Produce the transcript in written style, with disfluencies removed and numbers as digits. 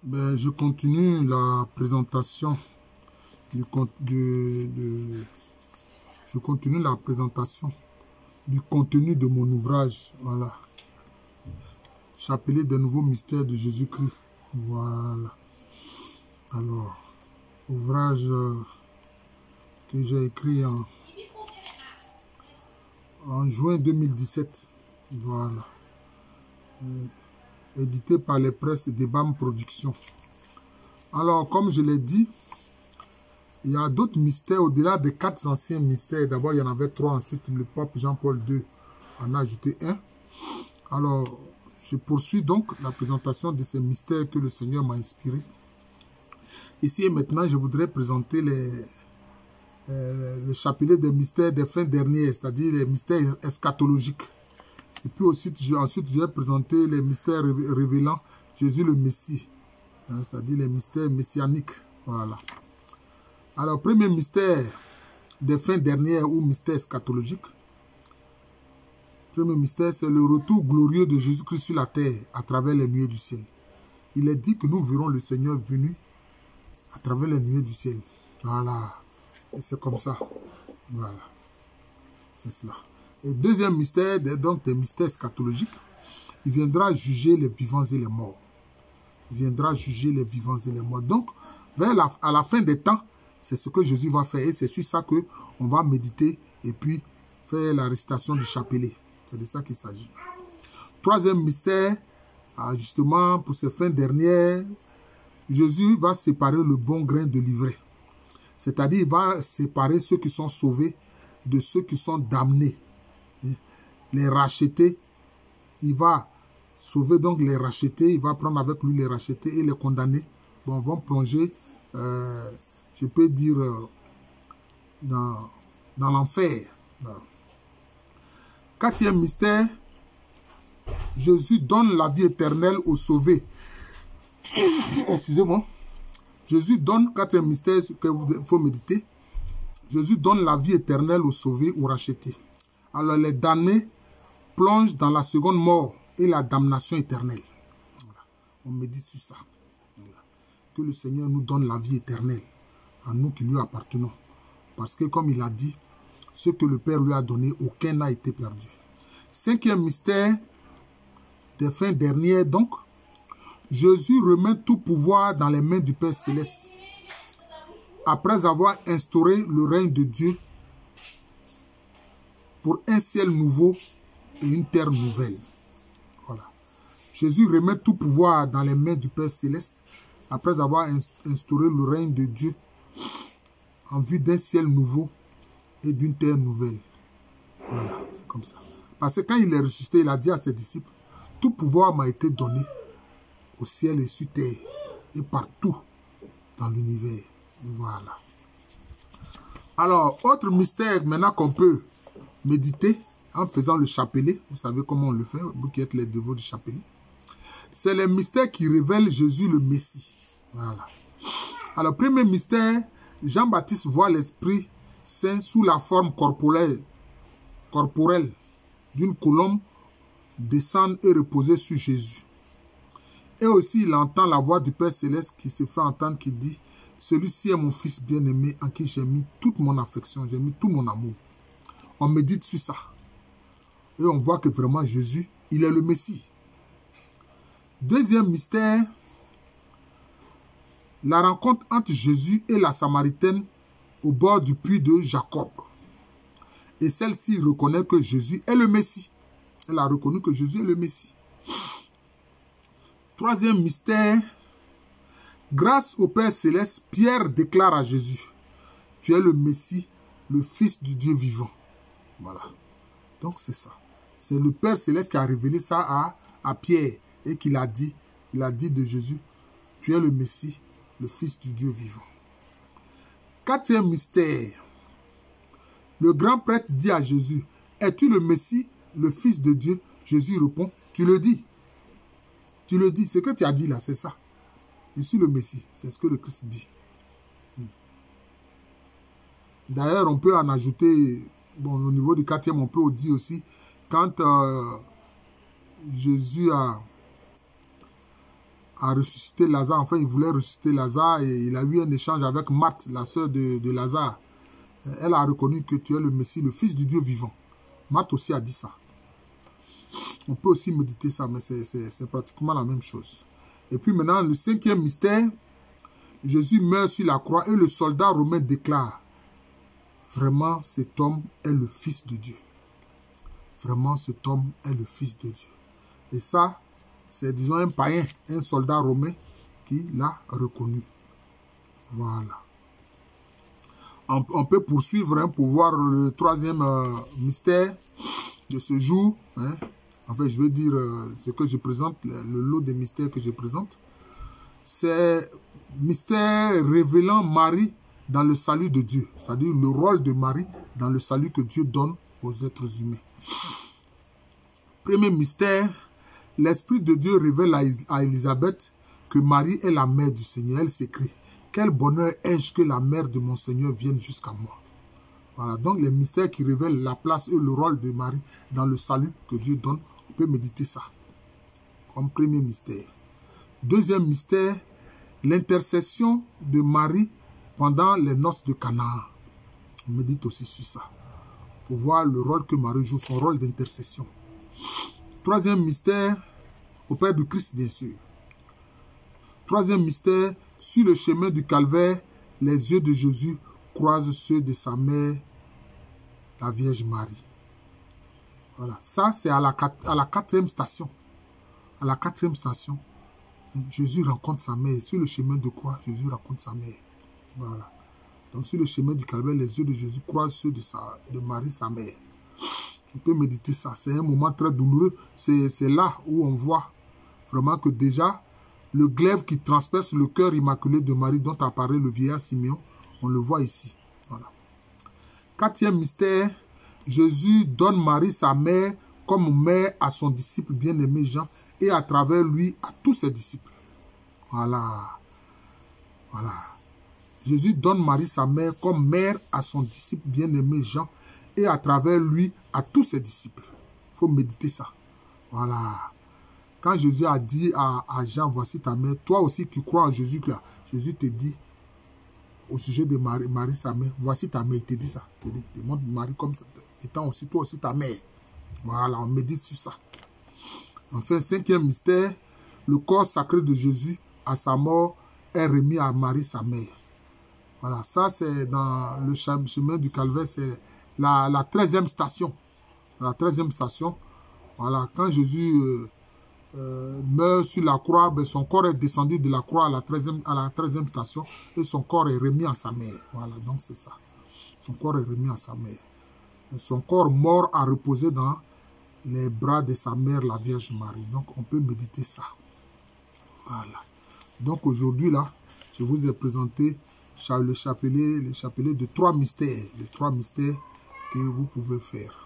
Ben, je continue la présentation je continue la présentation du contenu de mon ouvrage. Voilà. Chapelet des nouveaux mystères de Jésus-Christ. Voilà. Alors, ouvrage que j'ai écrit en juin 2017. Voilà. Édité par les presses des BAM Productions. Alors, comme je l'ai dit, il y a d'autres mystères au-delà des 4 anciens mystères. D'abord, il y en avait 3. Ensuite, le pape Jean-Paul II en a ajouté 1. Alors, je poursuis donc la présentation de ces mystères que le Seigneur m'a inspiré. Ici et maintenant, je voudrais présenter le chapelet des mystères des fins dernières, c'est-à-dire les mystères eschatologiques. Et puis ensuite, je vais présenter les mystères révélant Jésus le Messie, c'est-à-dire les mystères messianiques. Voilà. Alors, premier mystère des fins dernières ou mystère eschatologique. Premier mystère, c'est le retour glorieux de Jésus-Christ sur la terre à travers les nuées du ciel. Il est dit que nous verrons le Seigneur venu à travers les nuées du ciel. Voilà. Et c'est comme ça. Voilà. C'est cela. Et deuxième mystère, donc des mystères eschatologiques, il viendra juger les vivants et les morts. Il viendra juger les vivants et les morts. Donc, à la fin des temps, c'est ce que Jésus va faire. Et c'est sur ça qu'on va méditer et puis faire la récitation du chapelet. C'est de ça qu'il s'agit. Troisième mystère, justement, pour ces fins dernières, Jésus va séparer le bon grain de l'ivraie. C'est-à-dire, il va séparer ceux qui sont sauvés de ceux qui sont damnés. Les racheter, il va sauver donc les racheter, il va prendre avec lui les racheter et les condamnés. Bon, vont plonger, je peux dire, dans l'enfer. Voilà. Quatrième mystère, Jésus donne la vie éternelle aux sauvés. Excusez-moi. Jésus donne, quatrième mystère qu'il faut méditer, Jésus donne la vie éternelle aux sauvés ou rachetés. Alors les damnés plongent dans la seconde mort et la damnation éternelle. Voilà. On médite sur ça. Voilà. Que le Seigneur nous donne la vie éternelle, à nous qui lui appartenons. Parce que comme il a dit, ce que le Père lui a donné, aucun n'a été perdu. Cinquième mystère des fins dernières, donc, Jésus remet tout pouvoir dans les mains du Père Céleste. Après avoir instauré le règne de Dieu pour un ciel nouveau et une terre nouvelle. Voilà. Jésus remet tout pouvoir dans les mains du Père Céleste après avoir instauré le règne de Dieu en vue d'un ciel nouveau et d'une terre nouvelle. Voilà, c'est comme ça. Parce que quand il est ressuscité, il a dit à ses disciples, tout pouvoir m'a été donné au ciel et sur terre et partout dans l'univers. Voilà. Alors, autre mystère maintenant qu'on peut méditer en faisant le chapelet. Vous savez comment on le fait, vous qui êtes les dévots du chapelet. C'est le mystère qui révèle Jésus le Messie. Voilà. Alors, premier mystère, Jean-Baptiste voit l'Esprit Saint sous la forme corporelle d'une colombe descendre et reposer sur Jésus. Et aussi, il entend la voix du Père Céleste qui se fait entendre, qui dit, « Celui-ci est mon Fils bien-aimé en qui j'ai mis toute mon affection, j'ai mis tout mon amour. » On médite sur ça. Et on voit que vraiment Jésus, il est le Messie. Deuxième mystère, la rencontre entre Jésus et la Samaritaine au bord du puits de Jacob. Et celle-ci reconnaît que Jésus est le Messie. Elle a reconnu que Jésus est le Messie. Troisième mystère, grâce au Père Céleste, Pierre déclare à Jésus, « Tu es le Messie, le Fils du Dieu vivant. » Voilà. Donc c'est ça. C'est le Père Céleste qui a révélé ça à Pierre et qu'il a dit, il a dit de Jésus, « Tu es le Messie, le Fils du Dieu vivant. » Quatrième mystère, le grand prêtre dit à Jésus, « Es-tu le Messie, le Fils de Dieu ?» Jésus répond, « Tu le dis. » Tu le dis, ce que tu as dit là, c'est ça. Je suis le Messie, c'est ce que le Christ dit. D'ailleurs, on peut en ajouter, bon, au niveau du quatrième, on peut dire aussi, quand Jésus a ressuscité Lazare. Enfin, il voulait ressusciter Lazare et il a eu un échange avec Marthe, la sœur de Lazare. Elle a reconnu que tu es le Messie, le Fils du Dieu vivant. Marthe aussi a dit ça. On peut aussi méditer ça, mais c'est pratiquement la même chose. Et puis maintenant, le cinquième mystère, Jésus meurt sur la croix et le soldat romain déclare, vraiment cet homme est le Fils de Dieu. Vraiment cet homme est le Fils de Dieu. Et ça, c'est disons un païen, un soldat romain qui l'a reconnu. Voilà. On peut poursuivre hein, pour voir le troisième mystère de ce jour. Hein. En fait, je veux dire ce que je présente, le lot des mystères que je présente. C'est mystère révélant Marie dans le salut de Dieu. C'est-à-dire le rôle de Marie dans le salut que Dieu donne aux êtres humains. Premier mystère, l'Esprit de Dieu révèle à Élisabeth que Marie est la mère du Seigneur. Elle s'écrie, quel bonheur ai-je que la mère de mon Seigneur vienne jusqu'à moi. Voilà, donc les mystères qui révèlent la place et le rôle de Marie dans le salut que Dieu donne, on peut méditer ça comme premier mystère. Deuxième mystère, l'intercession de Marie pendant les noces de Canaan. On médite aussi sur ça, pour voir le rôle que Marie joue, son rôle d'intercession. Troisième mystère, auprès du Christ, bien sûr. Troisième mystère, sur le chemin du calvaire, les yeux de Jésus croisent ceux de sa mère, la Vierge Marie. Voilà, ça c'est à la quatrième station. À la quatrième station, Jésus rencontre sa mère. Sur le chemin de croix, Jésus rencontre sa mère. Voilà. Donc sur le chemin du calvaire, les yeux de Jésus croisent ceux de Marie, sa mère. On peut méditer ça. C'est un moment très douloureux. C'est là où on voit vraiment que déjà, le glaive qui transperce le cœur immaculé de Marie, dont apparaît le vieillard Simeon, on le voit ici. Voilà. Quatrième mystère, Jésus donne Marie, sa mère, comme mère à son disciple bien-aimé Jean, et à travers lui à tous ses disciples. Voilà. Voilà. Jésus donne Marie, sa mère, comme mère à son disciple bien-aimé Jean, et à travers lui à tous ses disciples. Il faut méditer ça. Voilà. Quand Jésus a dit à Jean, voici ta mère, toi aussi qui crois en Jésus, là, Jésus te dit, au sujet de Marie, sa mère, voici ta mère, il te dit ça. Il te montre Marie comme étant aussi, toi aussi ta mère. Voilà, on médite sur ça. Enfin, cinquième mystère, le corps sacré de Jésus, à sa mort, est remis à Marie, sa mère. Voilà, ça c'est dans le chemin du calvaire, c'est la 13e station. La 13e station, voilà, quand Jésus meurt sur la croix, ben, son corps est descendu de la croix à la 13e station et son corps est remis à sa mère. Voilà, donc c'est ça. Son corps est remis à sa mère. Et son corps mort a reposé dans les bras de sa mère, la Vierge Marie. Donc, on peut méditer ça. Voilà. Donc, aujourd'hui, là, je vous ai présenté le chapelet de 3 mystères. Les 3 mystères que vous pouvez faire.